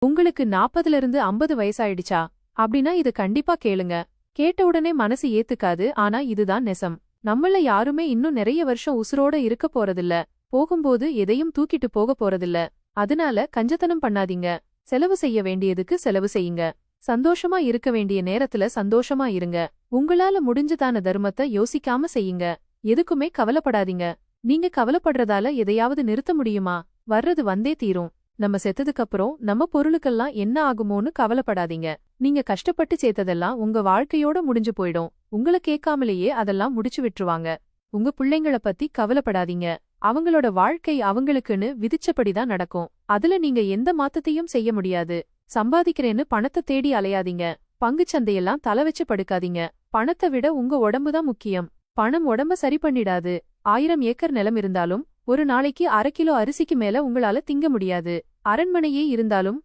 உங்களுக்கு 40ல இருந்து 50 வயசாயிடுச்சா அப்படின்னா இது கண்டிப்பா கேளுங்க. கேட்ட உடனே மனசு ஏத்துக்காது, ஆனா இதுதான் நெசம். நம்மள யாருமே இன்னும் நிறைய வருஷம் உசுரோட இருக்க போறதில்ல. போகும்போது எதையும் தூக்கிட்டு போக போறதில்ல. அதனால கஞ்சத்தனம் பண்ணாதீங்க. செலவு செய்ய வேண்டியதுக்கு செலவு செய்யுங்க. சந்தோஷமா இருக்க வேண்டிய நேரத்துல சந்தோஷமா இருங்க. உங்களால முடிஞ்சதான தர்மத்தை யோசிக்காம செய்யுங்க. எதுக்குமே கவலைப்படாதீங்க. நீங்க கவலைப்படுறதால எதையாவது நிறுத்த முடியுமா? வர்றது வந்தே தீரும். நம்ம செத்ததுக்கு அப்புறம் நம்ம பொருளுக்கெல்லாம் என்ன ஆகுமோன்னு கவலைப்படாதீங்க. நீங்க கஷ்டப்பட்டு சேர்த்ததெல்லாம் உங்க வாழ்க்கையோட முடிஞ்சு போயிடும். உங்கள கேட்காமலேயே அதெல்லாம் முடிச்சு விட்டுருவாங்க. உங்க பிள்ளைங்கள பத்தி கவலைப்படாதீங்க. அவங்களோட வாழ்க்கை அவங்களுக்குன்னு விதிச்சபடிதான் நடக்கும். அதுல நீங்க எந்த மாத்தத்தையும் செய்ய முடியாது. சம்பாதிக்கிறேன்னு பணத்தை தேடி அலையாதீங்க. பங்குச்சந்தையெல்லாம் தலை வச்சு படுக்காதீங்க. பணத்தை விட உங்க உடம்புதான் முக்கியம். பணம் உடம்ப சரி பண்ணிடாது. 1000 ஏக்கர் நிலம் இருந்தாலும் ஒரு நாளைக்கு 1/2 கிலோ அரிசிக்கு மேல உங்களால திங்க முடியாது. அரண்மனையே இருந்தாலும்